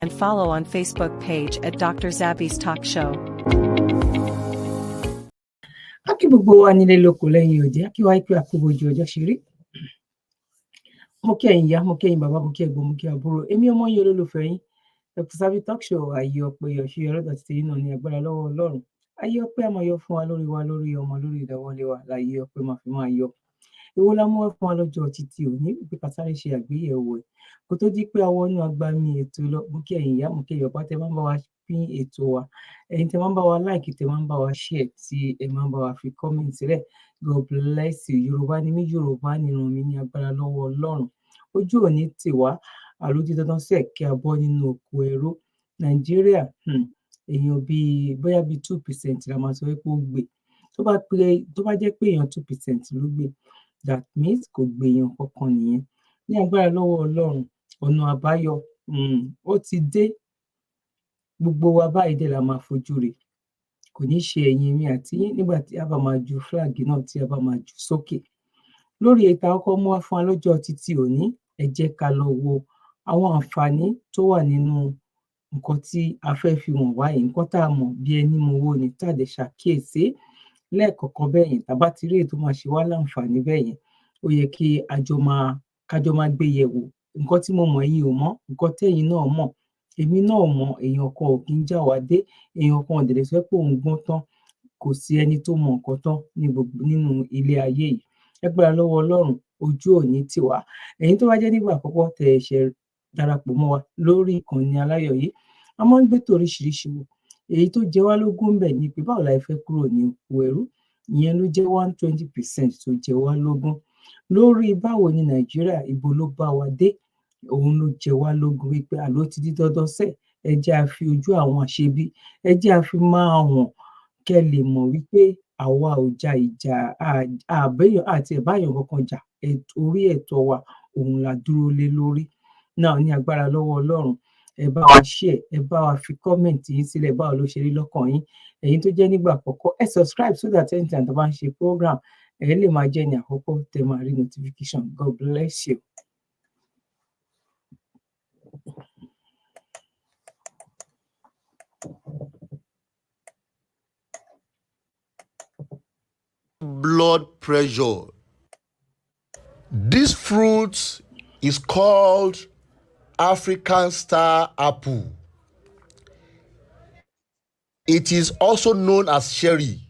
and follow on Facebook page at Dr. Zabby's Talk Show. Aki gbogbo wa nílé lóko lẹ́yìn òde, aki wa ipe àkóbòjì ọjọ́ ṣe rí. Mo kí ẹ̀yin ìyá, mo kí ẹ̀yin bàbá, mo kí ẹ̀gbọ́n, mo kí àbúrò. Èmi ọmọ yín olólùfẹ́ yín. Dr. Zabby Talk Show ayé ọpẹ́ ọ̀ṣẹ́ ọlọ́dọ̀ ti yín náà ní agbára lọ́wọ́ Ọlọ́run. Ayé ọpẹ́ máa yọ fún wa, lórí ọmọ, lórí ìdáwọ́lé wa, láyé ọpẹ́ máa fi máa yọ. Èwo la mú wá fún wa lọ́jọ́ títí òní pé ká sáré ṣe àgbéyẹ̀wò ẹ̀. Kó tó di pé a wọnú agbami ètò lọ, mo kí ẹ̀yin ìyá, mo kí ẹ̀yin bàbá tẹ́ máa ń bá wa pín ètò wa. Ẹ̀yin tẹ́ máa ń bá wa like, tẹ́ máa ń bá wa share, tí ẹ máa ń bá wa fi comment sílẹ̀. God bless you. Yorùbá ni mí, Yorùbá nìran mi ní agbára lọ́wọ́ Ọlọ́run. Ojú òní tì wá, àlójú dandan sẹ̀ kí a bọ́ nínú oko ẹrú. Nàìjíríà, èèyàn bóyá bíi 2% la máa sọ pé ó gbé. Tó bá jẹ́ pé èèyàn 2% ló gbé, that means kò gbé èèyàn kankan nìyẹn. Ní agbára lọ́wọ́ Ọlọ́run, ọ̀nà àbáyọ ó ti dé. Gbogbo wa báyìí dẹ̀ la máa fojú rẹ̀. Kò ní ṣe ẹ̀yin mi àti yín nígbà tí a bá máa ju flag náà tí a bá máa jù sókè. Lórí ètò àkọ́kọ́ mú wá fún wa lọ́jọ́ títí òní, ẹ jẹ́ ká lọ wo àwọn àǹfààní tó wà nínú nǹkan tí a fẹ́ fi hàn wá yìí, nǹkan tá a mọ̀ bí ẹni mowó ni tá a dẹ̀ ṣàkíyèsí lẹ́ẹ̀kọ̀ọ̀kan bẹ́ẹ̀ yẹn. Tá bá ti rí èyí tó máa ṣe wá láǹfààní bẹ́ẹ̀ yẹn, ó yẹ kí kájọ máa gbé yẹ̀wò. Nǹkan tí mo mọ̀ ẹ̀yin ò mọ̀, nǹkan tẹ́yin náà mọ̀, èmi náà mọ̀, èèyàn kan ò kí ń já wa dé, èèyàn kan ò dẹ̀ lè sọ pé òun gbọ́n tán. Kò sí ẹni tó mọ nǹkan tán nínú ilé ayé yìí. Lágbára lọ́wọ́ Ọlọ́run, ojú òní tì wá. Ẹ̀yin tó bá jẹ́ nígbà àkọ́kọ́ tẹ́ ẹ ṣẹ̀ darapọ̀ mọ́ wa lórí ìkànnì aláyọ̀ yìí, a máa ń gbé ètò oríṣiríṣi wò. Èyí tó jẹ wá lógún ńbẹ̀ ni pé báwo la fẹ́ kúrò ní oko ẹrú. Ìyẹn ló jẹ́ 120% tó jẹ wá lógún. Lórí báwo ni Nàìjíríà, ibo ló bá wa dé, òun ló jẹ wá lógún wípé àló ti di dandan sẹ́, ẹ jẹ́ a fi ojú àwọn àṣebí, ẹ jẹ́ a fi máa hàn kẹ́ lè mọ̀ wípé àwa ò ja ìjà àti ẹ̀báyàn kankan jà. Orí ẹ̀tọ́ wa òun la dúró lé lórí. Náà ní agbára lọ́wọ́ Ọlọ́run, ẹ bá wa share, ẹ bá wa fi comment yín sílẹ̀ báwo ló ṣe rí lọ́kàn yín. Ẹ̀yin tó jẹ́ nígbà àkọ́kọ́, ẹ subscribe so that anytime tó bá ń ṣe program, ẹ lè máa jẹ́ ní àkọ́kọ́ tẹ́ máa rí notification. God bless you. Blood pressure. This fruit is called African star apple. It is also known as cherry.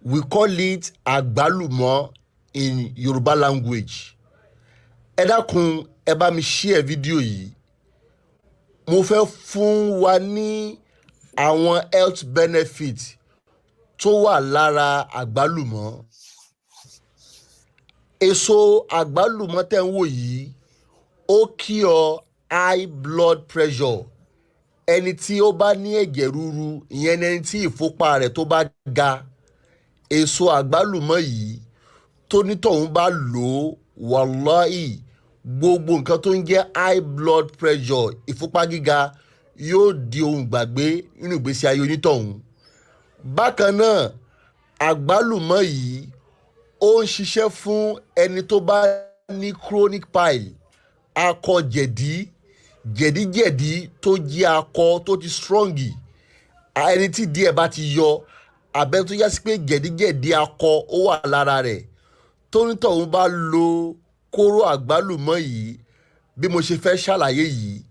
We call it agbalumo in Yoruba language. Ẹ dákun, ẹ bá mi share fídíò yìí. Mo fẹ́ fún wa ní àwọn health benefit tó wà lára àgbálùmọ́. Èso àgbálùmọ́ tẹ́ ń wò yìí, ó cure high blood pressure. Ẹni tí ó bá ní ẹ̀jẹ̀ ríru, ìyẹn ẹni tí ìfúnpá rẹ̀ tó bá ga, èso àgbálùmọ́ yìí tó nítọ̀hún bá lò ó, wàláhì gbogbo nǹkan tó ń jẹ́ high blood pressure, ìfúnpá gíga, yóò di ohun gbàgbé nínú ìgbésí ayé onítọ̀hún. Bákan náà, àgbálùmọ́ yìí ó ń ṣiṣẹ́ fún ẹni tó bá ní chronic pile, akọ jẹ̀díjẹ̀dí tó jẹ́ akọ tó ti strong. Ẹni tí díẹ̀ bá ti yọ, abẹ́ tó yá sí pé jẹ̀díjẹ̀dí akọ ó wà lára rẹ̀, tónítọ̀hún bá lo kóró àgbálùmọ́ yìí bí mo ṣe fẹ́ ṣàlàyé yìí,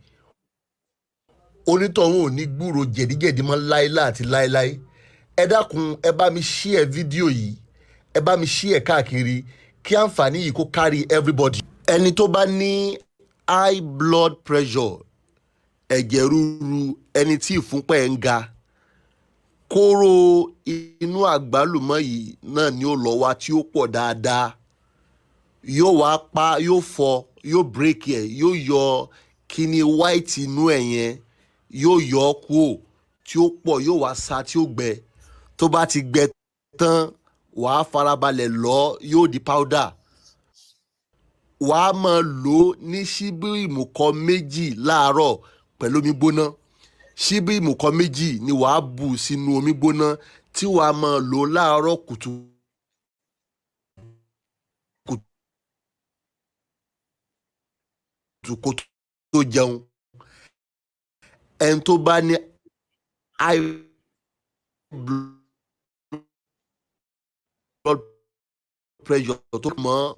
onítọ̀hún ò ní gbúrò jẹ̀díjẹ̀dí mọ́ láéláé àti láéláé. Ẹ dákun, ẹ bá mi share fídíò yìí, ẹ bá mi share káàkiri kí àǹfààní yìí kó kárí everybody. Ẹni tó bá ní high blood pressure, ẹ̀jẹ̀ ríru, ẹni tí ìfúnpá ẹ̀ ń ga, kóró inú àgbálùmọ́ yìí náà ni ó lọ wá tí ó pọ̀ dáadáa. Yóò wá pa, yóò fọ́, yóò break ẹ̀, yóò yọ kíní white inú ẹ̀ yẹn, yóò yọ ọ́ kúrò tí ó pọ̀, yóò wá sa tí ó gbẹ. Tó bá ti gbẹ tán, wàá farabalẹ̀ lọ, yóò di powder. Wàá máa lò ó ní ṣíbí ìmùkọ méjì láàárọ̀ pẹ̀lú omi gbóná. Ṣíbí ìmùkọ méjì ni wàá bù sínú omi gbóná tí wàá máa lò ó láàárọ̀ kùtùkùtù kó tó jẹun. ẹni tó bá ní high blood pressure tó mọ́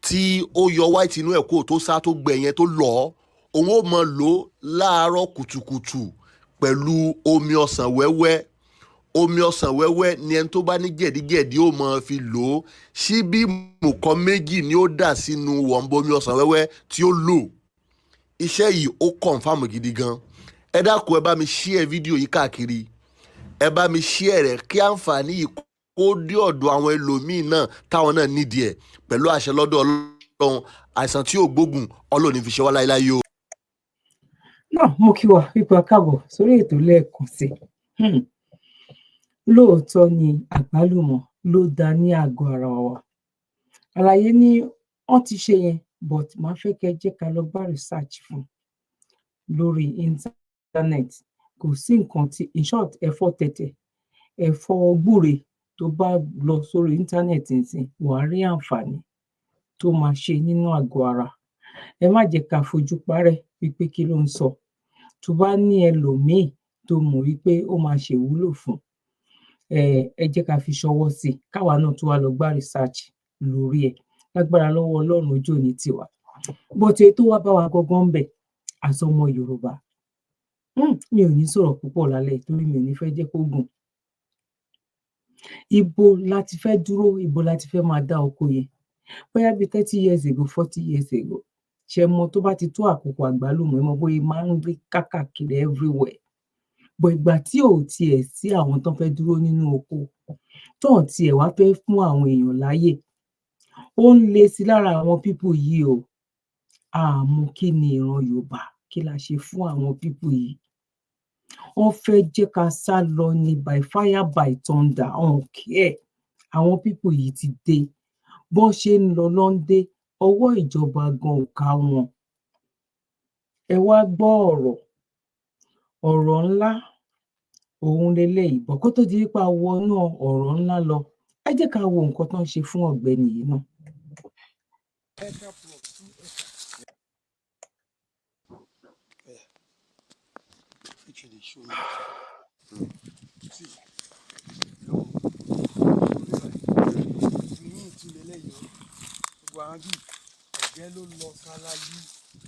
tí ó yọ white inú ẹ̀ kó tó sá tó gbẹ yẹn tó lọ òun ó mọ lò láàárọ̀ kùtùkùtù pẹ̀lú omi ọsàn wẹ́wẹ́. Omi ọsàn wẹ́wẹ́ ni ẹni tó bá ní gẹ̀dígẹ̀dí ó mọ fi lò ó. Ṣíbí mùkọ́ méjì ni ó dà sínú wọ̀nba omi ọsàn wẹ́wẹ́ tí ó lò. Iṣẹ́ yìí ó kọ̀ǹfàmù gidi gan. Ẹ dákun ẹ bá mi share fídíò yìí káàkiri. Ẹ bá mi share rẹ̀ kí àǹfààní yìí kó dé ọ̀dọ̀ àwọn ẹlòmíín náà táwọn náà nídìí ẹ̀ pẹ̀lú àṣẹ lọ́dọ̀ Ọlọ́run. Àìsàn tí ò gbógun Ọlọ́run ní fi ṣe wá láéláé o. náà mo kí wa wípé a káàbọ̀ sórí ètò lẹ́ẹ̀kan sí i. Lóòótọ́ ni àgbálùmọ̀ ló dá ní àgọ́ ara wa. Àlàyé ni wọ́n ti ṣe yẹn but màá fẹ́ kẹ́ jẹ́ ká lọ bá research fún lórí internet. Kò sí nǹkan tí in short ẹ̀fọ́ tẹ̀tẹ̀ ẹ̀fọ́ gbúre tó bá lọ sórí internet nsìn wàá rí àǹfààní tó máa ṣe nínú àgọ́ ara. Ẹ má jẹ́ ká fojú parẹ́ wípé kí ló ń sọ. Tó bá ní ẹlòmíì tó mọ̀ wípé ó máa ṣèwúlò fún ẹ jẹ́ ká fi ṣọwọ́ sí i káwa náà tó wá lọ gbá research lórí ẹ̀. Lágbára lọ́wọ́ Ọlọ́run ojú òní tiwa. But èyí tó wá bá wa gangan ń bẹ̀ as ọmọ Yorùbá. Mi ò ní sọ̀rọ̀ púpọ̀ lálẹ́ torí mi ò ní fẹ́ jẹ́ kó gùn. Ibo la ti fẹ́ dúró, ibo la ti fẹ́ máa dá oko yẹn. Bóyá bíi 30 years ago, 40 years ago. Ṣé mọ tó bá ti tó àkókò àgbálùmọ̀ ẹ mọ bóyá máa ń rí kákàkiri everywhere. But ìgbà tí ò tiẹ̀ sí àwọn tó fẹ́ dúró nínú oko tó ò tiẹ̀ wá fẹ́ fún àwọn èèyàn láyè. Ó ń le sí lára àwọn people yìí o. Àmọ́ kí ni ìran Yorùbá kí la ṣe fún àwọn people yìí? Wọ́n fẹ́ jẹ́ ká sá lọ ní by fire by thunder. Wọn care. Àwọn people yìí ti dé. Bọ́n ṣe ń lọ ló ń dé. Ọwọ́ ìjọba gan ò ká wọn. Ẹ wá gbọ́ ọ̀rọ̀ ńlá òun leléyìí. But kó tó di wípé a wọnú ọ̀rọ̀ ńlá lọ, ẹ jẹ́ ká wo nǹkan tó ń ṣe fún ọ̀gbẹ́ni yìí náà. Ẹ̀gẹ́ ló lọ kálálí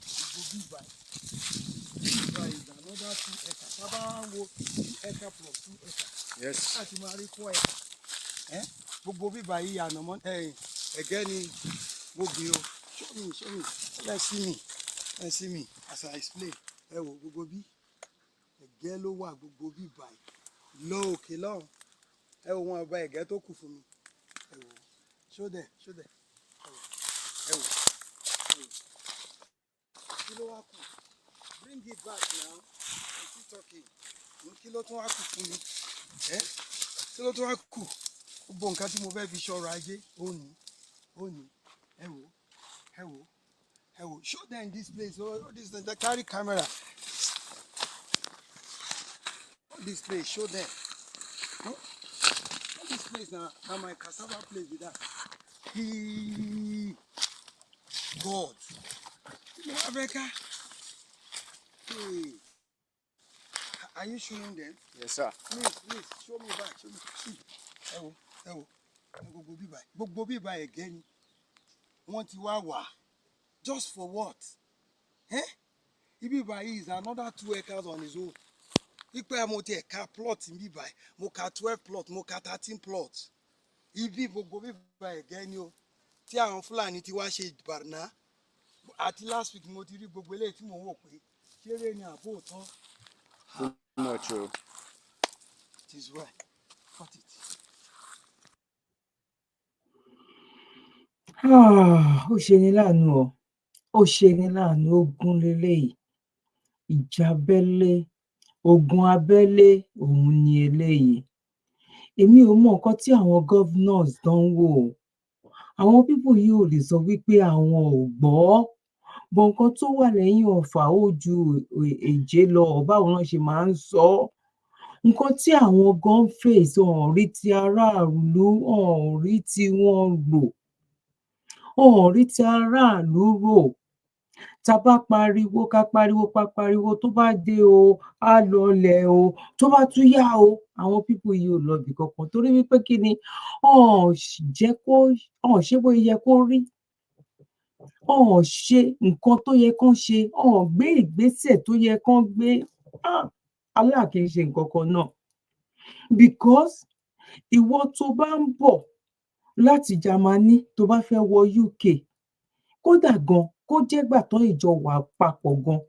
gbogbo bíbá is another 2 acres. Tá bá wo 2 acre plus 2 acre. Yes. Láti máa rí 4 acre. Gbogbo bíbá yìí ànàmọ́ ẹ̀gẹ́ ni mo gbìn o. Show me. Let's see me as I explain. Ẹ wo gbogbo bí ẹ̀gẹ́ ló wà gbogbo bíbá yìí. Lọ òkè lọ́hùn. Ẹ wo wọn ọba ẹ̀gẹ́ tó kù fún mi. Ẹ wo. Show them. Ẹ wo. Kí ló wá kù? Bring it back now. I'm still talking. Kí ló tún wá kù fún mi? Kí ló tún wá kù? Gbogbo nǹkan tí mo fẹ́ fi ṣọ́ra ajé ó ní. Ẹ wo. Show them this place. Oh, this the carry camera. This place, show them. This place now my cassava place with that. God. Africa. Hey. Are you showing them? Yes, sir. Please, show me back. Ẹ wo. Gbogbo bíbá ẹ̀gẹ́ ni. Wọ́n ti wá. Just for what? Ibi báyìí is another 2 acres on his own. Ipe mo ti ẹ̀ka plot níbí báyìí. Mo ka 12 plot, mo ka 13 plot. Ibi gbogbo bíbá ẹ̀gẹ́ ni o. Tí àwọn Fúlàní ti wá ṣe Barna. Àti last week mo ti rí gbogbo eléyìí tí mo wò pé ṣeré ni àbò tán. Much o. It is well. Cut it. Ó ṣe ni láàánú o. Ó ṣe ni láàánú. Ogun leléyìí. Ìjà abẹ́lé, ogun abẹ́lé òun ni eléyìí. Èmi ò mọ nǹkan tí àwọn governors tán ń wò. Àwọn people yìí ò lè sọ wípé àwọn ò gbọ́. But nǹkan tó wà lẹ́yìn ọ̀fà ó ju èjé lọ. Báwo náà ṣe máa ń sọ? Nǹkan tí àwọn gan face wọn rí ti aráàlú, wọn rí ti wọn rò. Wọn rí ti aráàlú rò. tá bá pariwo ká pariwo tó bá dé o á lọlẹ̀ o tó bá tún yá o àwọn people yìí ò lọ ibì kankan torí wípé kí ni ọ̀n ṣe bó yẹ kó rí ọ̀n ṣe nǹkan tó yẹ kán ṣe ọ̀n gbé ìgbésẹ̀ tó yẹ kán gbé Allah kì í ṣe nǹkan kan náà because ìwọ tó bá ń bọ̀ láti Germany tó bá fẹ́ wọ UK kódà gan kó jẹ́ gbà tán ìjọ wà papọ̀ gan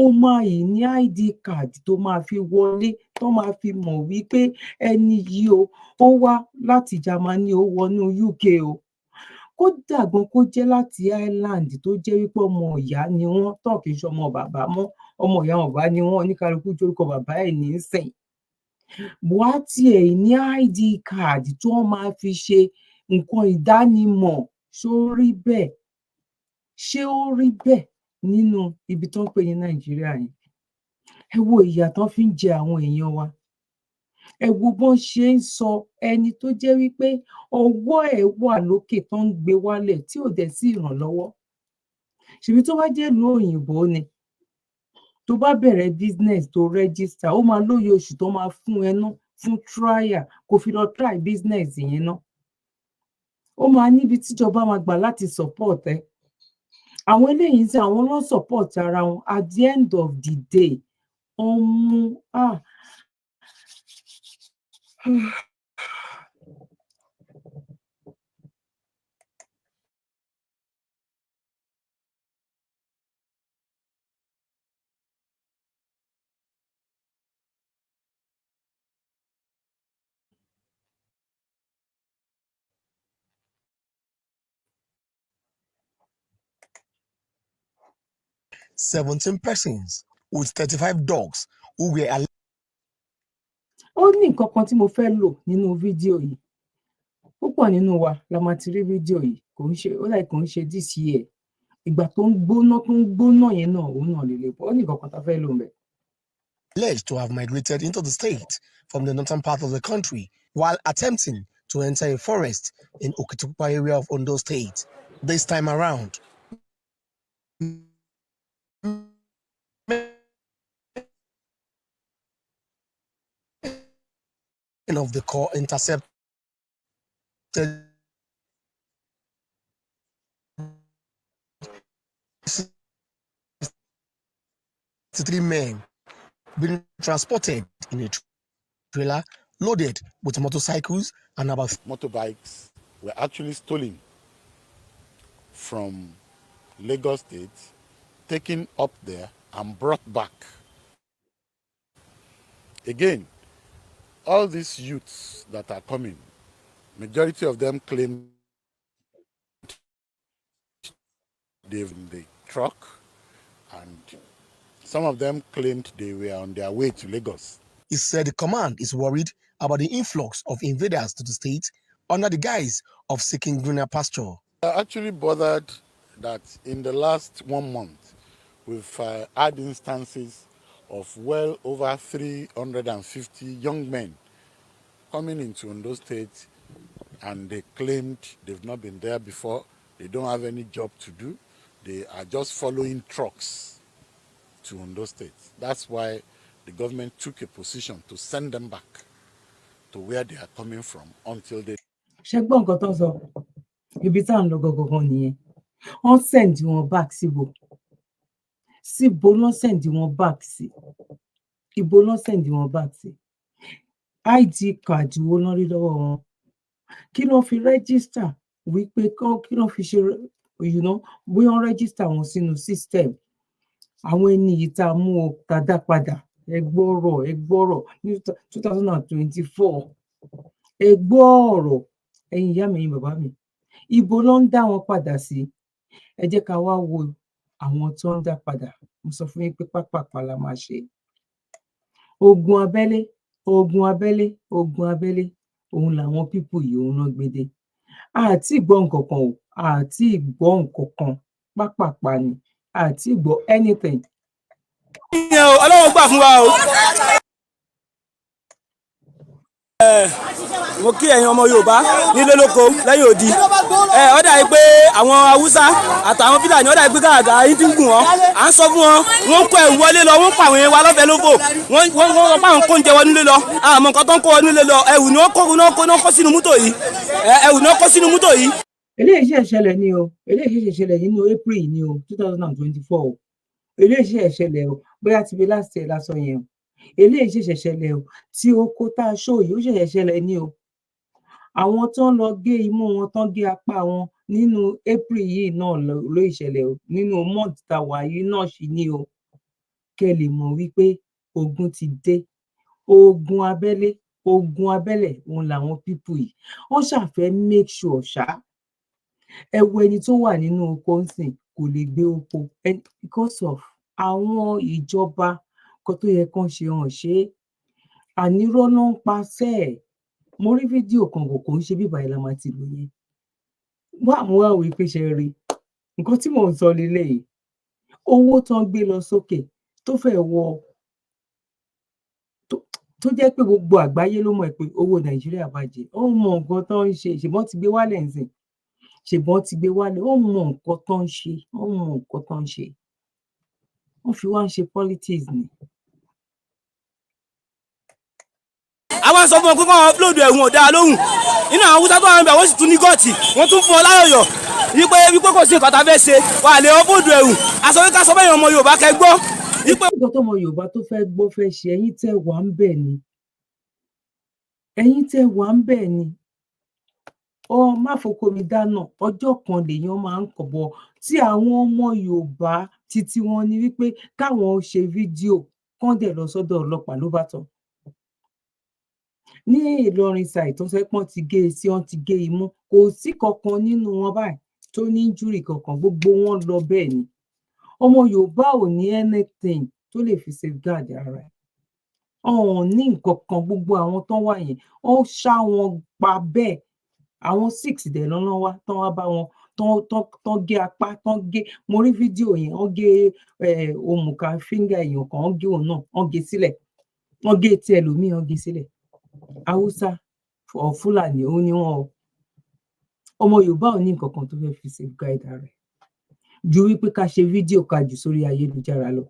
ó máa yìí ní ID card tó máa fi wọlé tó máa fi mọ̀ wípé ẹni yìí o ó wá láti Germany ó wọnú UK o kódà gan kó jẹ́ láti Ireland tó jẹ́ wípé ọmọ ìyá ni wọ́n tán kì í ṣe ọmọ bàbá mọ́ ọmọ ìyá wọn bá ní wọ́n oníkálukú jórúkọ bàbá ẹ̀ ní sìn wá tiẹ̀ ní ID card tí wọ́n máa fi ṣe nǹkan ìdánimọ̀ ṣó rí bẹ́ẹ̀ ṣé ó rí bẹ́ẹ̀ nínú ibi tó ń pè ní Nàìjíríà yìí ẹ wo ìyà tán fi ń jẹ àwọn èèyàn wa ẹ wo bọ́n ṣe ń sọ ẹni tó jẹ́ wípé ọwọ́ ẹ̀ wà lókè tó ń gbé wálẹ̀ tí ò dẹ̀ sí ìrànlọ́wọ́ ṣèbí tó bá jẹ́ ìlú òyìnbó ni tó bá bẹ̀rẹ̀ business tó register ó máa lóye oṣù tó máa fún ẹ ná fún trial kó fi lọ try business yẹn ná ó máa níbi tíjọba máa gbà láti support ẹ àwọn eléyìí tí àwọn ló support ara wọn at the end of the day ọmú "17 persons with 35 dogs who were ó ní nǹkan kan tí mo fẹ́ lò nínú fídíò yìí púpọ̀ nínú wa la máa ti rí fídíò yìí kò ń ṣe this year ìgbà tó ń gbóná yẹn náà òun náà lè pọ̀ ó ní nǹkan kan tá fẹ́ lò ń bẹ̀. alleged to have migrated into the state from the northern part of the country while attempting to enter a forest in Okitipupa area of Ondo State. This time around, of the corps intercepted 63 men being transported in a trailer loaded with motorcycles and about motorbikes were actually stolen from Lagos State, taken up there and brought back. Again, all these youths that are coming, majority of them claim they've in the truck, and some of them claimed they were on their way to Lagos. He said the command is worried about the influx of invaders to the state under the guise of seeking greener pasture. I'm actually bothered that in the last 1 month, we've had instances of well over 350 young men coming into Ondo State, and they claimed they've not been there before, they don't have any job to do, they are just following trucks to Ondo State. That's why the government took a position to send them back to where they are coming from until they... ṣé gbọ́ nǹkan tó ń sọ ibi tá à ń lọ gangan nìyẹn wọ́n send wọn back síbo ló send wọn back sí ibo ló send wọn back sí ID card wo ló rí lọ́wọ́ wọn kí ló fi register wípé kí ló fi ṣe bóyá wọ́n register wọn sínú system àwọn ẹni yìí tá a mú o tá a dá padà ẹ gbọ́rọ̀ ní 2024 ẹ gbọ́rọ̀ ẹ̀yin ìyá mi ẹ̀yin bàbá mi ibo ló ń dá wọn padà sí ẹ jẹ́ ká wá wo àwọn tó ń dá padà mo sọ fún yín pé pápápá la máa ṣe ogun abẹ́lé òun làwọn pípù yìí òun náà gbédè àti ìgbọ́ nǹkan kan o àti ìgbọ́ nǹkan kan pápápá ni àti ìgbọ́ anything. Ọlọ́run gbà fún wa o. mo kí ẹ̀yin ọmọ Yorùbá nílé lóko lẹ́yìn odi ó dà pé àwọn Haúsá àtàwọn Fúlàní ó dà pé káàdà yín ti ń gùn wọn à ń sọ fún wọn wọ́n kó ẹ̀wù wọlé lọ wọ́n pa àwọn èèyàn wa lọ́fẹ̀ẹ́ lófò wọ́n pa àwọn kóúnjẹ wọn nílé lọ àmọ́ nǹkan tó ń kó wọn nílé lọ ẹ̀wù ni wọ́n kó sínú mọ́tò yìí ẹ̀wù ni wọ́n kó sínú mọ́tò yìí. eléyìí ṣe ṣẹlẹ̀ ní o eléyìí ṣe ṣẹlẹ̀ nínú April ní o 2024 o eléyìí ṣe ṣẹlẹ̀ o bóyá ti bí last year lásán yẹn o eléyìí ṣe ṣẹlẹ̀ o tí ó kó tá a ṣó yìí ó ṣe ṣẹlẹ̀ ní o àwọn tó ń lọ gé imú wọn tán gé apá wọn nínú April yìí náà ló ìṣẹ̀lẹ̀ o nínú month tá wà yìí náà sì ní o kẹ́ lè mọ̀ wípé ogun ti dé ogun abẹ́lẹ̀ òun làwọn pípù yìí wọ́n ṣàfẹ́ make sure ṣá ẹ wo ẹni tó wà nínú oko ńsìn kò lè gbé oko because of àwọn ìjọba kan tó yẹ kán ṣe hàn ṣe ànírọ́ náà ń pa sẹ́ẹ̀ mo rí fídíò kan kò ń ṣe bíbá ẹ̀ la máa ti lò yẹn wá mo wá wí pé ṣe rí nǹkan tí mò ń sọ lélẹ́yìí owó tán gbé lọ sókè tó fẹ́ wọ tó jẹ́ pé gbogbo àgbáyé ló mọ̀ pé owó Nàìjíríà bàjẹ́ ó mọ nǹkan tó ń ṣe ṣùgbọ́n ti gbé wálẹ̀ nsìn ṣùgbọ́n ti gbé wálẹ̀ ó mọ nǹkan tó ń ṣe wọ́n fi wá ń ṣe politics ni. àwọn sọ fún wọn pé káwọn upload ẹ̀wọ̀n ọ̀dà lóhùn nínú àwọn Haúsá tó wà níbẹ̀ wọ́n sì tún ní gọ́ọ̀tì wọ́n tún fún ọ láyọ̀yọ̀ wípé kò sí nǹkan tá a fẹ́ ṣe wà lè upload ẹ̀wọ̀n aṣọ wípé aṣọ bẹ́ẹ̀ ọmọ Yorùbá kẹ́ gbọ́. nǹkan tó ọmọ Yorùbá tó fẹ́ gbọ́ fẹ́ ṣe ẹ̀yin tẹ́ wà ń bẹ̀ ni ọ má foko mi dáná ọjọ́ kan lèèyàn máa ń kọ̀bọ̀ tí àwọn ọmọ Yorùbá títí wọn ni wípé káwọn ṣe fídíò kán dẹ̀ lọ sọ́dọ̀ ọlọ́pàá ló bá tán ní Ìlọrin ṣáì tó sẹ pọ́n ti gé e sí wọ́n ti gé imú kò sí kankan nínú wọn báyìí tó ní injúrì kankan gbogbo wọn lọ bẹ́ẹ̀ ni ọmọ Yorùbá ò ní anything tó lè fi safeguard ara ẹ̀ ọ̀hún ní nǹkan kan gbogbo àwọn tán wà yẹn ó ṣá wọn pa bẹ́ẹ̀ àwọn 6 dẹ̀ lọ́nà wá tán wá bá wọn tán gé apá tán gé mo rí fídíò yẹn wọ́n gé òmùka fíńgà èèyàn kan wọ́n gé òun náà wọ́n gé sílẹ̀ wọ́n gé etí ẹlòmíì wọ́n gé sílẹ̀ Haúsá or Fúlàní ó ní wọn ọmọ Yorùbá ò ní nǹkan kan tó fẹ́ fi safeguard rẹ̀ ju wípé ká ṣe fídíò ká jù sórí ayélujára lọ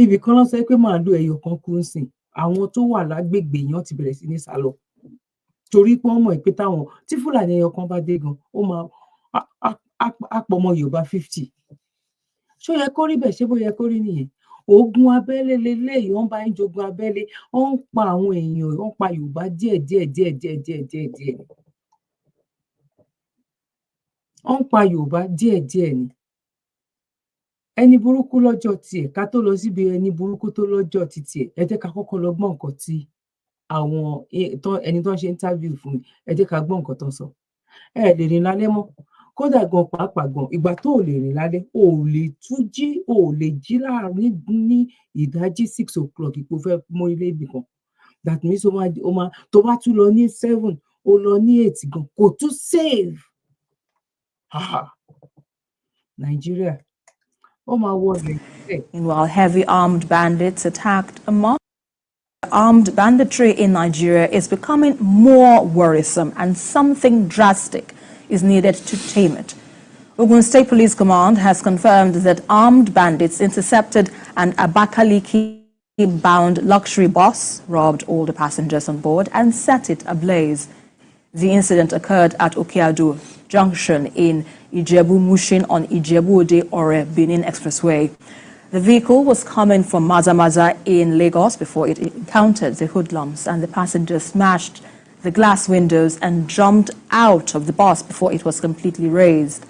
ibì kan ló sọ pé màálù ẹyọ kan kú ń sìn àwọn tó wà lágbègbè yẹn ti bẹ̀rẹ̀ sí ní sálọ torí pé wọ́n mọ̀ pé táwọn tí Fúlàní ẹyọ kan bá dé gan ó máa àpọ̀ ọmọ Yorùbá 50 ṣó yẹ kó rí bẹ́ẹ̀ ṣé bó yẹ kó rí nìyẹn ogun abẹ́lé leléyìí wọ́n bá ń jogun abẹ́lé wọ́n ń pa àwọn èèyàn wọ́n pa Yorùbá díẹ̀ wọ́n ń pa Yorùbá díẹ̀ ni ẹni burúkú lọ́jọ́ tiẹ̀ ká tó lọ síbi ẹni burúkú tó lọ́jọ́ ti tiẹ̀ ẹ jẹ́ ká kọ́kọ́ lọ gbọ́ nǹkan tí àwọn ẹni tó ń ṣe interview fún mi ẹ jẹ́ ká gbọ́ nǹkan tó ń sọ ẹ lè rìn lálẹ́ mọ́ kódà gan pàápàá gan ìgbà tó ò lè rìn lálẹ́ ò lè tún jí ò lè jí láàrin ní ìdájí 6 o'clock ipò fẹ́ mórílẹ̀ ibì kan that means ó máa tó bá tún lọ ní 7 ó lọ ní 8 gan kò tún save Nàìjíríà ó máa wọ Nàìjíríà. Meanwhile, heavy armed bandits attacked a mosque. Armed banditry in Nigeria is becoming more worrisome, and something drastic is needed to tame it. Ogun State Police Command has confirmed that armed bandits intercepted an Abakaliki-bound luxury bus, robbed all the passengers on board, and set it ablaze. The incident occurred at Okeado Junction in Ijebu-Mushin on Ijebu-Ode-Ore Benin Expressway. The vehicle was coming from Maza-Maza in Lagos before it encountered the hoodlums, and the passengers smashed the glass windows and jumped out of the bus before it was completely razed.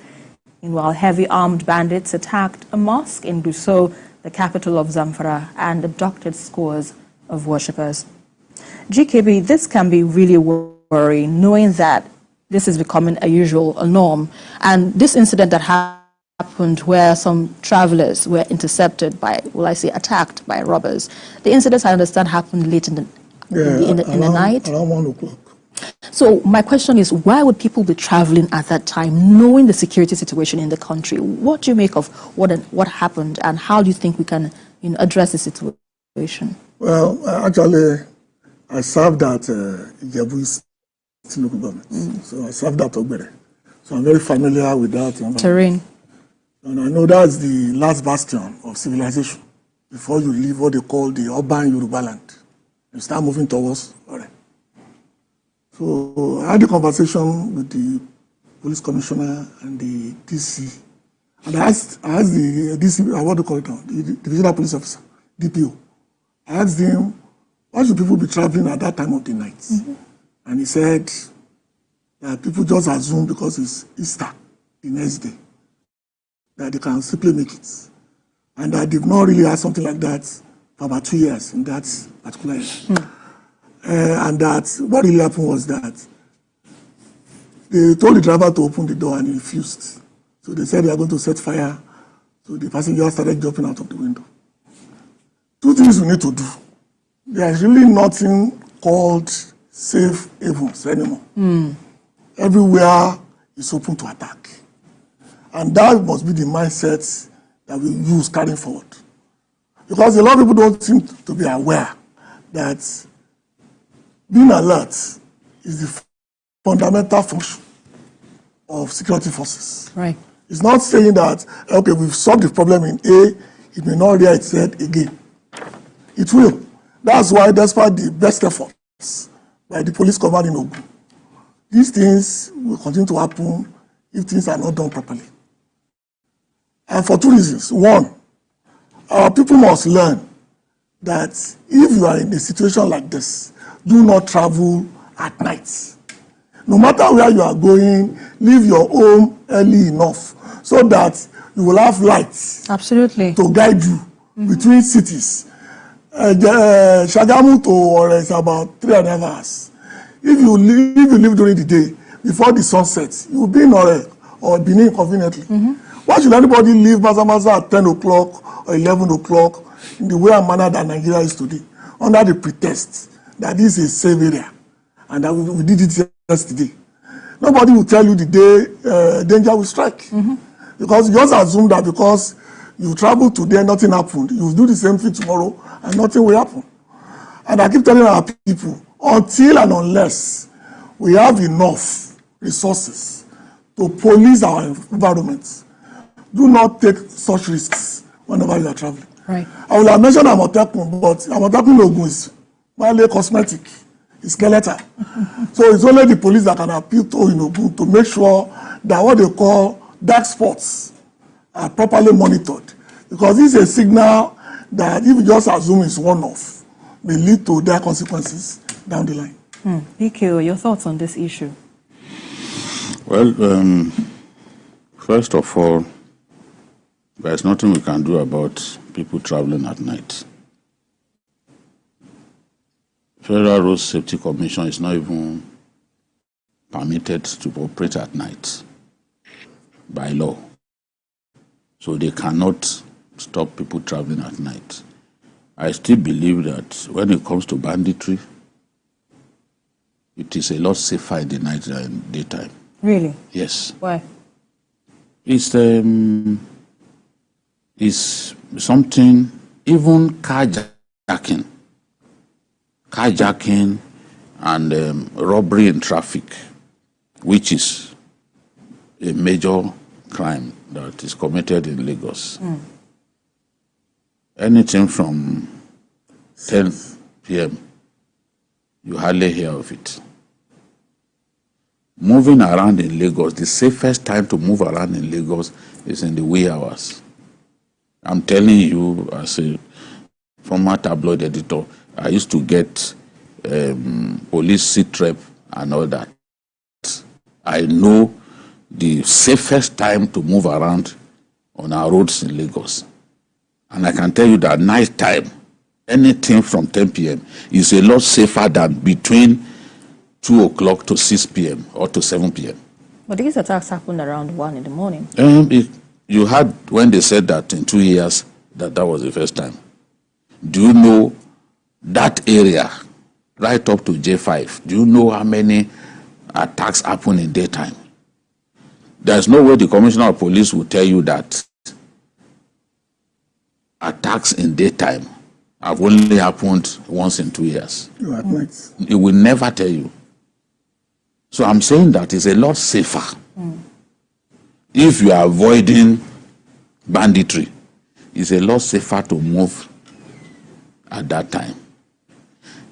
Meanwhile, heavy armed bandits attacked a mosque in Gusau, the capital of Zamfara, and abducted scores of worshippers. GKB, this can be really worrying, knowing that this is becoming a norm. And this incident that happened where some travelers were intercepted by, attacked by robbers. The incidents, I understand, happened late in the night. Around 1 o'clock. So my question is, why would people be traveling at that time, knowing the security situation in the country? What do you make of what happened, and how do you think we can address the situation? Well, actually, I served at Ijebu State local government. So I served at Ogbere. So I'm very familiar with that terrain. And I know that's the last bastion of civilization before you leave what they call the urban Yoruba land. You start moving towards Ore. So I had a conversation with the police commissioner and the DC. And I asked the DC, what do you call it now? The divisional police officer, DPO. I asked him, why should people be traveling at that time of the night? And he said that people just assume because it's Easter, the next day, that they can simply make it. And that they've not really had something like that for about 2 years in that particular area. And that what really happened was that they told the driver to open the door and he refused. So they said they are going to set fire. So the passenger started jumping out of the window. 2 things we need to do. There is really nothing called safe havens anymore. Everywhere is open to attack. And that must be the mindset that we use carrying forward. Because a lot of people don't seem to be aware that being alert is the fundamental function of security forces. Right. It's not saying that, okay, we've solved the problem in A, it may not rear its head again. It will. That's why, despite the best efforts by the police command in Ogun, these things will continue to happen if things are not done properly. And for 2 reasons. One, our people must learn that if you are in a situation like this, do not travel at night. No matter where you are going, leave your home early enough so that you will have lights. Absolutely. To guide you between cities. Shagamu to Ore is about 3.5 hours. If you live during the day, before the sun sets, you will be in Ore or Benin conveniently. Why should anybody leave Mazamaza at 10 o'clock or 11 o'clock in the way and manner that Nigeria is today, under the pretext that this is a safe area and that we did it yesterday? Nobody will tell you the day danger will strike. Because you just assume that because you travel today, nothing happened. You will do the same thing tomorrow and nothing will happen. And I keep telling our people, until and unless we have enough resources to police our environment, do not take such risks whenever you are traveling. Right. I will have mentioned Amotekun, but Amotekun Ogun is merely cosmetic. It's skeletal. So it's only the police that can appeal to in Ogun to make sure that what they call dark spots are properly monitored. Because this is a signal that if you just assume it's one-off, may lead to their consequences down the line. PK, your thoughts on this issue? Well, first of all, there's nothing we can do about people traveling at night. Federal Road Safety Commission is not even permitted to operate at night by law. So they cannot stop people traveling at night. I still believe that when it comes to banditry, it is a lot safer in the night than in daytime. Really? Yes. Why? It's something, even carjacking and robbery in traffic, which is a major crime that is committed in Lagos. Anything from 10 p.m., you hardly hear of it. Moving around in Lagos, the safest time to move around in Lagos is in the wee hours. I'm telling you, as a former tabloid editor, I used to get police sit rep and all that. I know the safest time to move around on our roads in Lagos. And I can tell you that night time, anything from 10 p.m. is a lot safer than between 2 o'clock to 6 p.m. or to 7 p.m. But these attacks happened around 1 in the morning. You had when they said that in 2 years, that was the first time. Do you know that area, right up to J5, do you know how many attacks happen in daytime? There's no way the commissioner of police will tell you that attacks in daytime have only happened once in 2 years. At night. It will never tell you. So I'm saying that it's a lot safer if you are avoiding banditry. It's a lot safer to move at that time.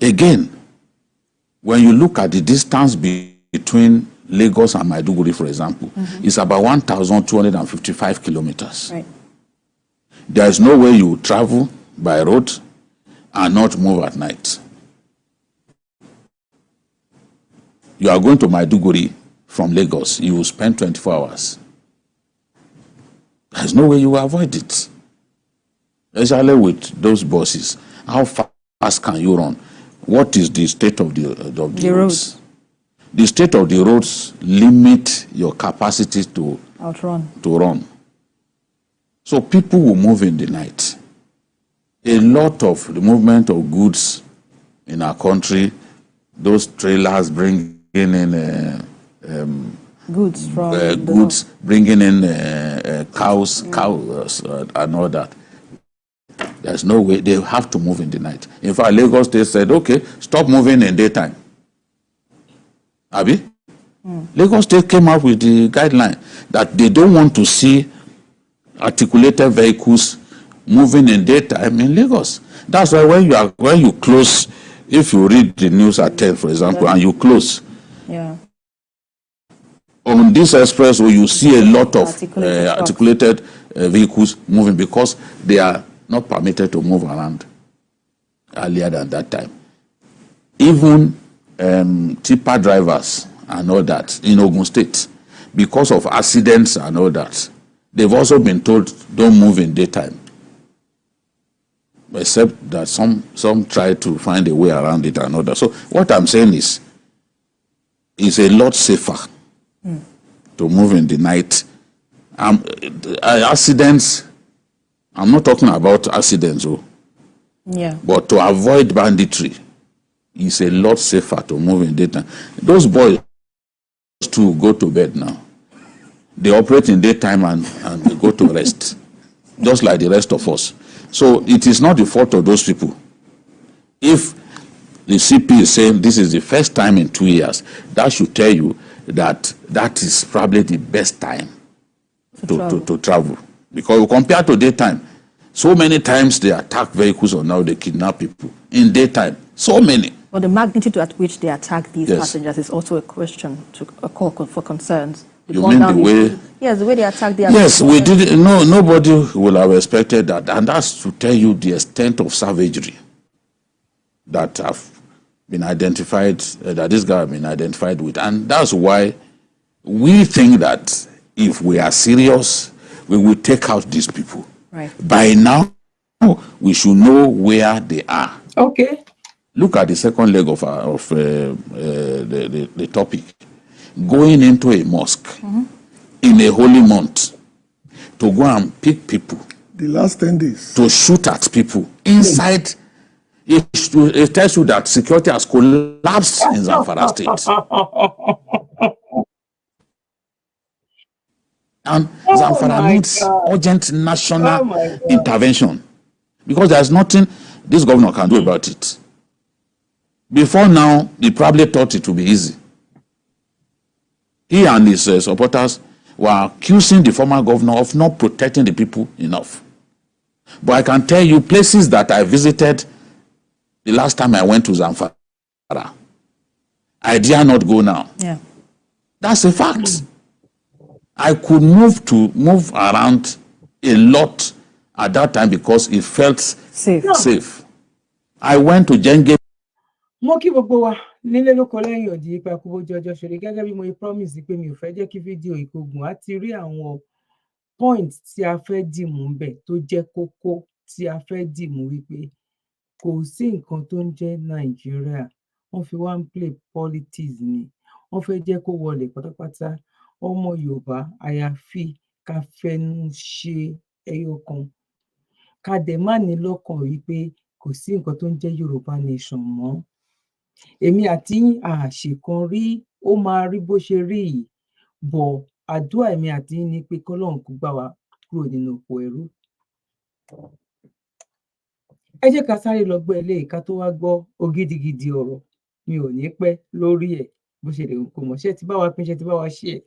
Again, when you look at the distance between Lagos and Maiduguri, for example, it's about 1,255 kilometers. Right. There is no way you travel by road and not move at night. You are going to Maiduguri from Lagos, you will spend 24 hours. There's no way you will avoid it. Especially with those buses. How fast can you run? What is the state of the roads? The state of the roads limit your capacity to run. So people will move in the night. A lot of the movement of goods in our country, those trailers bringing in goods from goods, bringing in cows and all that. There's no way. They have to move in the night. In fact, Lagos State said, okay, stop moving in daytime. Abi? Lagos State came up with the guideline that they don't want to see articulated vehicles moving in daytime in Lagos. That's why when you close, if you read the news at 10, for example, and you close, on this expressway, you see a lot of articulated vehicles moving because they are not permitted to move around earlier than that time. Even tipper drivers and all that in Ogun State, because of accidents and all that, they've also been told don't move in daytime. Except that some try to find a way around it and all that. So what I'm saying is, it's a lot safer to move in the night. Accidents, I'm not talking about accidents, but to avoid banditry, it's a lot safer to move in daytime. Those boys too go to bed now. They operate in daytime and they go to rest, just like the rest of us. So it is not the fault of those people. If the CP is saying this is the first time in 2 years, that should tell you that that is probably the best time to travel. Because compared to daytime, so many times they attack vehicles or now they kidnap people. In daytime, so many. But the magnitude at which they attack these passengers is also a question, a call for concerns. You mean the way? Yes, the way they attack the Yes, we did. No, nobody will have expected that. And that's to tell you the extent of savagery that have been identified, that this guy has been identified with. And that's why we think that if we are serious, we will take out these people. Right. By now, we should know where they are. Okay. Look at the second leg of the topic. Going into a mosque in a holy month to go and pick people. The last 10 days. To shoot at people inside. It tells you that security has collapsed in Zamfara State. And Zamfara needs urgent national intervention because there's nothing this governor can do about it. Before now, he probably thought it would be easy. He and his supporters were accusing the former governor of not protecting the people enough. But I can tell you places that I visited the last time I went to Zamfara, I dare not go now. Yeah. That's a fact. I could move around a lot at that time because it felt safe. I went to Jenge. Mo kí gbogbo wa nílé lóko lẹ́yìn òdì ipa kúbójú ọjọ́ ṣeré gẹ́gẹ́ bí mo promise pé mi ò fẹ́ jẹ́ kí fídíò ìkógun á ti rí àwọn point tí a fẹ́ dìmú ńbẹ̀ tó jẹ́ kókó tí a fẹ́ dìmú wípé kò sí nǹkan tó ń jẹ́ Nàìjíríà, wọ́n fi wá ń play politics ni, wọ́n fẹ́ jẹ́ kó wọlé pátápátá. Ọmọ Yorùbá àyàfi ká fẹnu ṣe ẹyọ kan, ká dẹ̀ má ní lọ́kàn wípé kò sí nǹkan tó ń jẹ́ Yorùbá nation mọ́. Èmi àti yín àṣekan rí, ó máa rí bó ṣe rí yìí, bọ̀ àdúrà èmi àti yín ni pé kọ́lọ́run kó gbà wá kúrò nínú oko ẹrú. ẹ jẹ́ ká sáré lọ gbọ́ eléyìí ká tó wá gbọ́ ògidìgidì ọ̀rọ̀ mi ò ní pẹ́ lórí ẹ̀ bó ṣe lè kó mọ̀ ṣé ti bá wa pín ṣe ti bá wa ṣe ẹ̀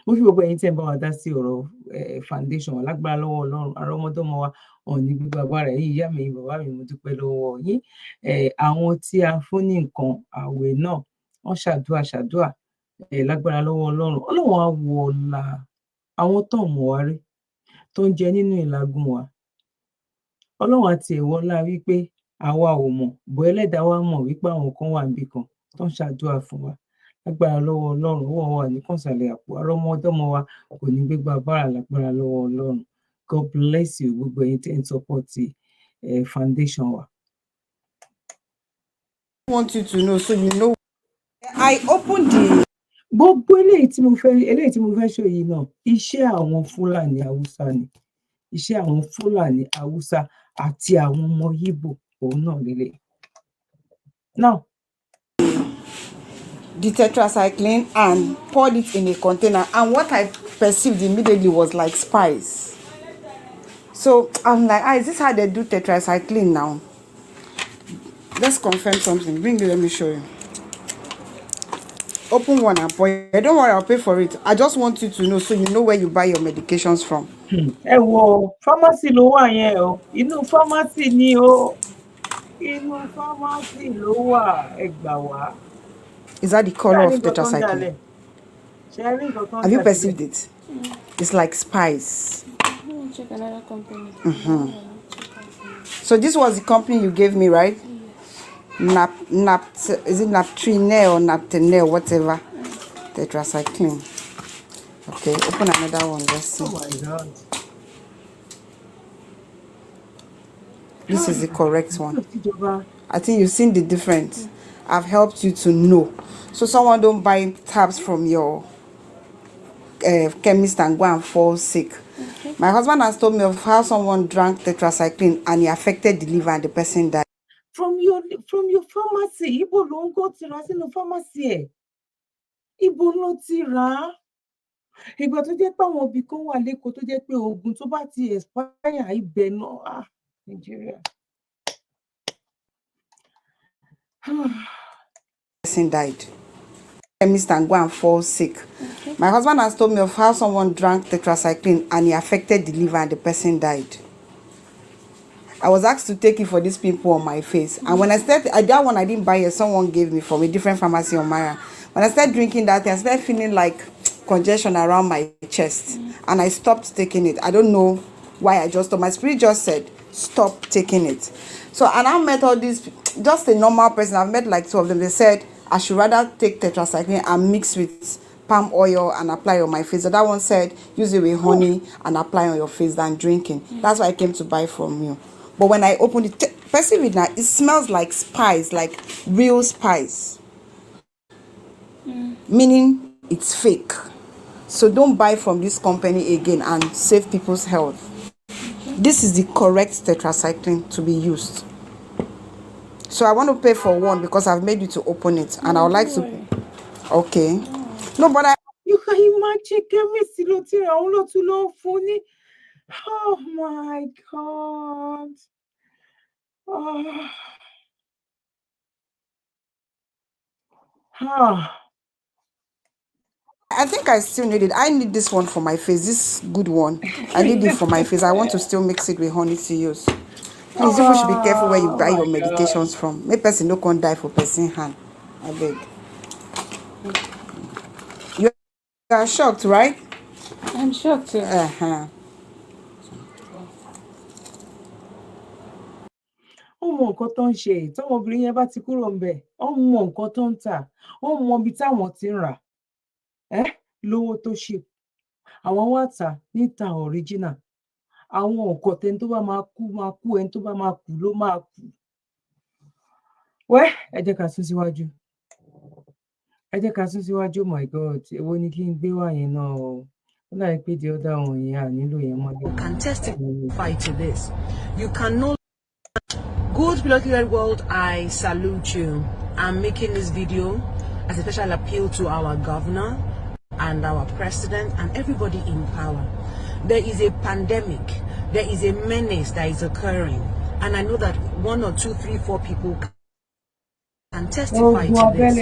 mo fi gbogbo ẹ̀yin tẹ́ ń bá wa dá sí ọ̀rọ̀ foundation wa lágbára lọ́wọ́ Ọlọ́run àrọ́mọdọ́mọ wa ọ̀n ní gbígbà agbára yìí ìyá mi bàbá mi mo dúpẹ́ lọ́wọ́ yín àwọn tí a fún ní nǹkan àwẹ̀ náà wọ́n ṣàdúà lágbára lọ́wọ́ Ọlọ́run Ọlọ́run á wo ọ̀la àwọn tó mọ̀ wá rí tó ń jẹ nínú ìlágùn wa Ọlọ́run àti ẹ̀wọ́ ńlá wípé àwa ò mọ̀ bọ́ ẹlẹ́dàá wa mọ̀ wípé àwọn kan wà níbì kan tó ń ṣàdúrà fún wa lágbára lọ́wọ́ Ọlọ́run owó wa ní kọ̀ǹsàlẹ̀ àpò àrọ́mọdọ́mọ wa kò ní gbégbá bára lágbára lọ́wọ́ Ọlọ́run. God bless you gbogbo ẹ̀yin tẹ́ ń support foundation wa. I want you to know so you know I opened the gbogbo eléyìí tí mo fẹ́ ṣe yìí náà iṣẹ́ àwọn Fúlàní Haúsá ni iṣẹ́ àwọn Fúlàní Haúsá àti àwọn ọmọ Yíbò òun náà lélẹ̀. Now the tetracycline and poured it in a container, and what I perceived immediately was like spice. So I'm like, is this how they do tetracycline now? Let's confirm something. Bring it, let me show you. Open one and pour it. Don't worry, I'll pay for it. I just want you to know so you know where you buy your medications from. Ẹ wo pharmacy ló wà yẹn o, inú pharmacy ni o, inú pharmacy ló wà, ẹ gbà wá. Is that the color of tetracycline? Have you perceived it? It's like spice. Check another company. So this was the company you gave me, right? Is it Naptrinel or Naptenel, whatever? Tetracycline. Okay, open another one. Let's see. Oh my God. This is the correct one. I think you've seen the difference. I've helped you to know. So someone don't buy tabs from your chemist and go and fall sick. Okay. My husband has told me of how someone drank tetracycline and he affected the liver and the person died. From your pharmacy, ibo ló ń go ti rà sínú pharmacy ẹ̀. Ibo ló ti rà. Ìgbà tó jẹ́ pé àwọn òbí kan wà lẹ́kọ̀ọ́ tó jẹ́ pé oògùn tó bá ti expire ibẹ̀ náà Nigeria. Person died. Chemist and go and fall sick. Okay. My husband has told me of how someone drank tetracycline and he affected the liver and the person died. I was asked to take it for these people on my face. And when I started, that one I didn't buy it, someone gave me from a different pharmacy on Mara. When I started drinking that, I started feeling like congestion around my chest. And I stopped taking it. I don't know why I just stopped. My spirit just said, stop taking it. So, and I met all these, just a normal person. I've met like two of them. They said, I should rather take tetracycline and mix with palm oil and apply on my face. So that one said, use it with honey and apply on your face than drinking. That's why I came to buy from you. But when I opened it, perceive it now, it smells like spice, like real spice. Meaning it's fake. So don't buy from this company again and save people's health. This is the correct tetracycline to be used. So I want to pay for one because I've made you to open it. And I would like to... Okay. No, but you can imagine oh my God. Oh. I think I still need it. I need this one for my face. This good one. I need it for my face. I want to still mix it with honey to use. Please, you should be careful where you buy your medications from. Make person no can die for person hand. I beg. You are shocked, right? I'm shocked too. Ọmọ nǹkan tó ń ṣe tọmọbìnrin yẹn bá ti kúrò ńbẹ̀ ọmọ nǹkan tó ń tà ọmọ ibi táwọn ti ń rà lówó tó ṣe àwọn wá tà níta original àwọn nǹkan tẹni tó bá máa kú ẹni tó bá máa kú ló máa kú. Wẹ́ ẹ jẹ́ ká sún síwájú oh my God èwo ni kí n gbé wá yẹn náà o. The other one, yeah, you can testify to this. You can know. Good Pilot World, I salute you. I'm making this video as a special appeal to our governor and our president and everybody in power. There is a pandemic. There is a menace that is occurring. and I know that 1 or 2, 3, 4 people can testify to this.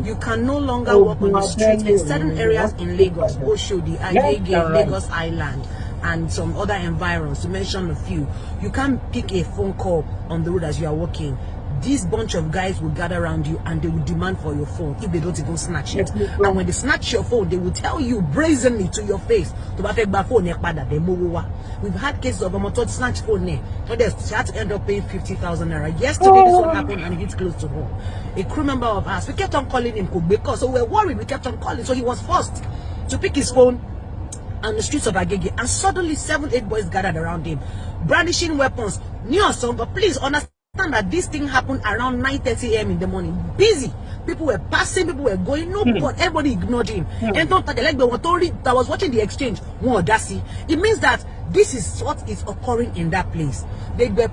You can no longer walk on the streets in certain areas in Lagos, Oshodi, Agege, Lagos Island, and some other environs, to mention a few. You can't pick a phone call on the road as you are walking. This bunch of guys will gather around you and they will demand for your phone if they don't even snatch it. And when they snatch your phone, they will tell you brazenly to your face, we've had cases of a snatch phone there. So they had to end up paying 50,000 naira. Yesterday, this one happened and it hit close to home. A crew member of ours, we kept on calling him because so we were worried. We kept on calling, so he was forced to pick his phone on the streets of Agege, and suddenly 7, 8 boys gathered around him, brandishing weapons. But please understand that this thing happened around 9:30 a.m. in the morning. Busy. People were passing, people were going, but everybody ignored him. And don't like that was watching the exchange. It means that this is what is occurring in that place. They were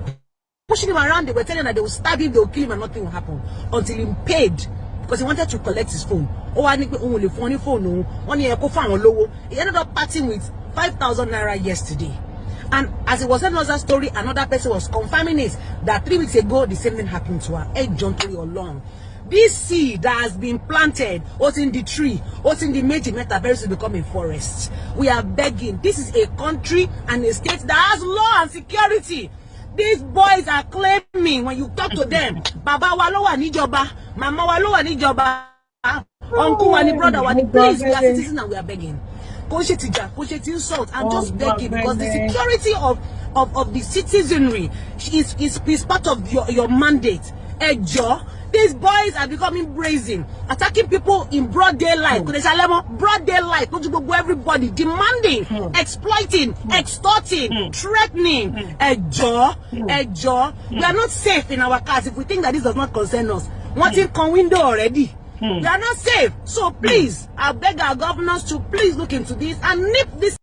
pushing him around, they were telling him that they will stab him, they will kill him, and nothing will happen until he paid, because he wanted to collect his phone. He ended up parting with 5,000 naira yesterday. And as it was another story, another person was confirming it, that 3 weeks ago the same thing happened to her. Along. This seed that has been planted, what's in the tree, what's in the meta very soon become a forest. We are begging. This is a country and a state that has law and security. These boys are claiming, when you talk to them, Baba Walowa Nijoba, Mama Walowa Nijoba, Uncle Wani brother Wani, please, we are citizens and we are begging. Insult and just begging, because the security of the citizenry is part of your mandate. These boys are becoming brazen, attacking people in broad daylight. Broad daylight, everybody, demanding, exploiting, extorting, threatening. We are not safe in our cars if we think that this does not concern us. Wanting con window already. We are not safe. So please, I beg our governors to please look into this and nip this.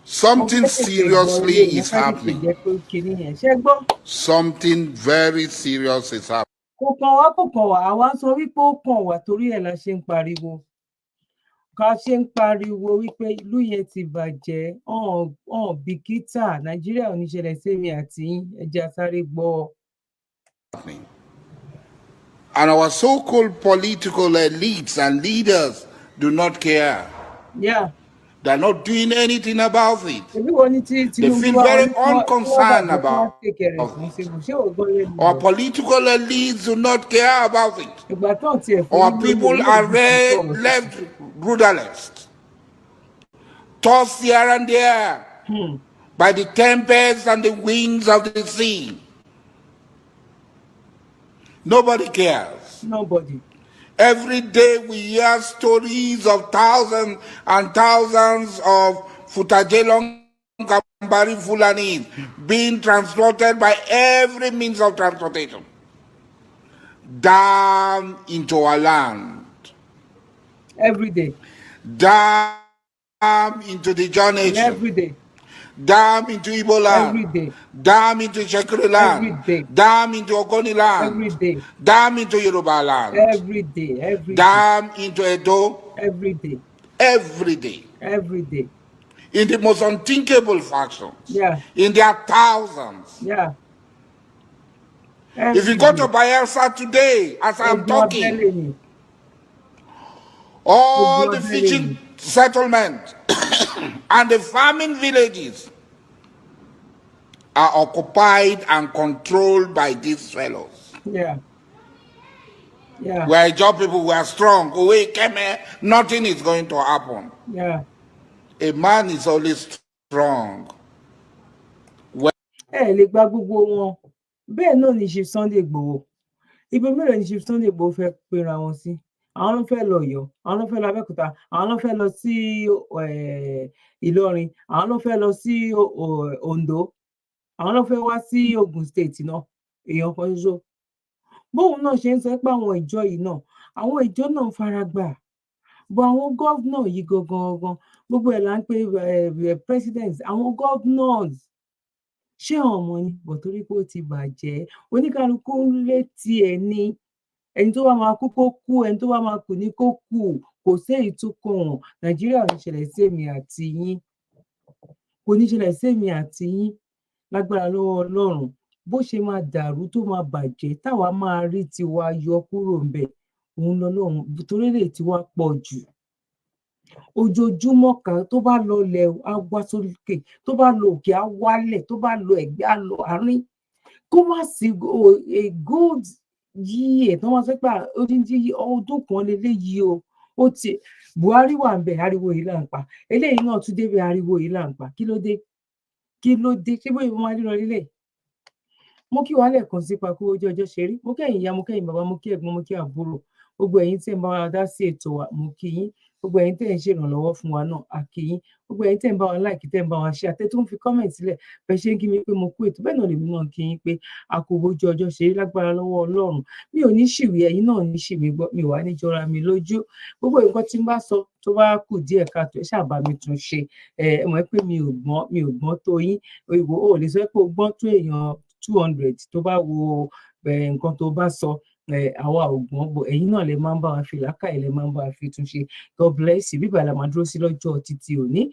Something seriously is happening. Something very serious is happening. Ká ṣe ń pariwo wípé ìlú yẹn ti bàjẹ́, bìkítà, Nàìjíríà ò ní ṣẹlẹ̀ sẹ́mi àti yín, ẹ jẹ́ a sáré gbọ́. And our so-called political elites and leaders do not care. Yeah. They're not doing anything about it. They feel very unconcerned about it. Our political elites do not care about it. Our people are left rudderless, tossed here and there by the tempests and the winds of the sea. Nobody cares. Nobody. Every day we hear stories of thousands and thousands of Futajelong Gambari Fulanis being transported by every means of transportation down into our land. Every day. Down into the John Nation. Every day. Down into Igbo land. Every day. Down into Shekiri land. Every day. Down into Ogoni land. Every day. Down into Yoruba land. Every day. Every down day. Into Edo. Every day. Every day. Every day. In the most unthinkable fashion. Yeah. In their thousands. Yeah. If you go to Bayelsa today, as I'm talking, all the fishing settlements and the farming villages are occupied and controlled by these fellows. Yeah. Yeah. We are job people, we are strong. We came here, nothing is going to happen. Yeah. A man is always strong. Lè gba gbogbo wọn. Bẹ́ẹ̀ náà ni Chief Sunday Igboho. Ibi mélòó ni Chief Sunday Igboho fẹ́ pera wọn sí? Àwọn ló fẹ́ lọ Ọ̀yọ́, àwọn ló fẹ́ lọ Abẹ́òkúta, àwọn ló fẹ́ lọ sí Ìlọrin, àwọn ló fẹ́ lọ sí Ondo, àwọn ló fẹ́ wá sí Ogun State náà, èèyàn kan ṣoṣo. Bóun náà ṣe ń sọ pé àwọn ìjọ yìí náà, àwọn ìjọ náà ń fara gbà. But àwọn gọ́vnà yìí gangan, gbogbo ẹ̀ là ń pè president, àwọn governors. Ṣé ọmọ ni bọ̀ torí pé ó ti bàjẹ́, oníkálukú ń létí ẹ̀ ní, ẹni tó bá máa kú kó kú, ẹni tó bá máa kù ní kó kù, kò séyìí tó kàn. Nàìjíríà ò ní ṣẹlẹ̀ sí èmi àti yín. kò ní ṣẹlẹ̀ sẹ́mi àti yín lágbára lọ́wọ́ Ọlọ́run. Bó ṣe máa dàrú tó máa bàjẹ́ táwa máa rí tiwa yọ kúrò ńbẹ̀, òun lọ́lọ́run, torí eléyìí ti wá pọ̀ jù. Ojoojúmọ́ kan tó bá lọlẹ̀ á wá sókè, tó bá lọ òkè á wálẹ̀, tó bá lọ ẹ̀gbẹ́ á lọ àárín. Kó má sí a good year tó máa sọ pé odindi ọdún kan leléyìí o. Ó ti Buhari wà ńbẹ̀, ariwo yìí là ń pa. Eléyìí náà tún débẹ̀, ariwo yìí là ń pa. Kí ló dé? Kí ló dé? Ṣé bóyá mo máa ríran leléyìí? Mo kí wa lẹ́ẹ̀kan sí pa kú ojú ọjọ́ ṣe rí. Mo kẹ́yìn ìyá, mo kẹ́yìn bàbá, mo kí ẹ̀gbọ́n, mo kí àbúrò. Gbogbo ẹ̀yin tí ẹ̀ ń bá wa dá sí ètò wa, mo kí yín. Gbogbo ẹ̀yin tí ẹ̀ ń ṣèrànlọ́wọ́ fún wa náà, a kí yín. Gbogbo ẹ̀yin tí ẹ̀ ń bá wa like, tí ẹ̀ ń bá wa share, tẹ́ tún ń fi comment sílẹ̀, bẹ́ẹ̀ ṣe ń kí mi pé mo kú ètò, bẹ́ẹ̀ náà lèmi náà kí yín pé a kú ojú ọjọ́ ṣe rí lágbára lọ́wọ́ Ọlọ́run. Mi ò ní ṣìwí, ẹ̀yin náà ò ní ṣì mí gbọ́, mi ò wá ní jọra mi lójú. Gbogbo nǹkan tí n bá sọ tó bá kù díẹ̀ káàtó, ẹ ṣáà bá mi tún ṣe. Ẹ mọ̀ pé mi ò gbọ́n tó yín. O lè sọ pé o gbọ́n tó èèyàn 200 tó bá wo nǹkan tó bá sọ. Àwa ò gbọ́n bọ̀, ẹ̀yin náà lẹ máa ń bá wa fi làákàyè, lẹ máa ń bá wa fi tún ṣe. God bless you. Bíbá la máa dúró sí lọ́jọ́ títí òní.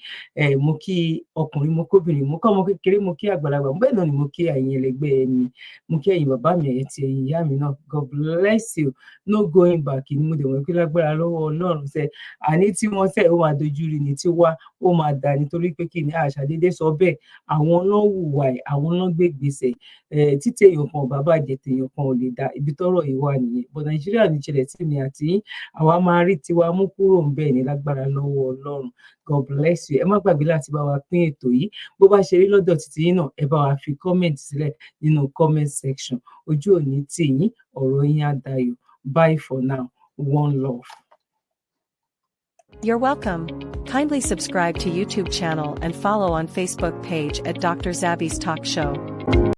Mo kí ọkùnrin, mo kóbìnrin, mo kọ́ ọmọ kékeré, mo kí àgbàlagbà, bẹ́ẹ̀ náà ni mo kí ẹ̀yin ẹlẹgbẹ́ mi, mo kí ẹ̀yin bàbá mi, ẹ̀yin ti ẹ̀yin ìyá mi náà. God bless you. No going back ni mo dẹ̀ mọ̀ pé lágbára lọ́wọ́ Ọlọ́run sẹ́. Àní tí wọ́n sẹ́ ó máa dojú rí ni, tí wá ó máa dà nítorí pé kí ni àṣàdédé sọ bẹ́ẹ̀. Àwọn náà hùwà ẹ̀, àwọn náà gbé ìgbésẹ̀. Títí èèyàn kan ò bá bàjẹ́, tèèyàn kan ò lè dá. Ibi tọ́rọ̀ yìí wà nìyẹn. But Nàìjíríà ní ìṣẹ̀lẹ̀ tí mi àti yín, àwa máa rí tiwa mú kúrò ńbẹ̀ ní lágbára lọ́wọ́ Ọlọ́run. God bless you. Ẹ má gbàgbé láti bá wa pín ètò yìí. Bó bá ṣe rí lọ́dọ̀ títí yín náà, ẹ bá wa fi comment sílẹ̀ nínú comment section. Ojú ò ní tì yín, ọ̀rọ̀ yín á dayọ̀. Bye for now. One love. You're welcome. Kindly subscribe to YouTube channel and follow on Facebook page at Dr. Zabby's Talk Show.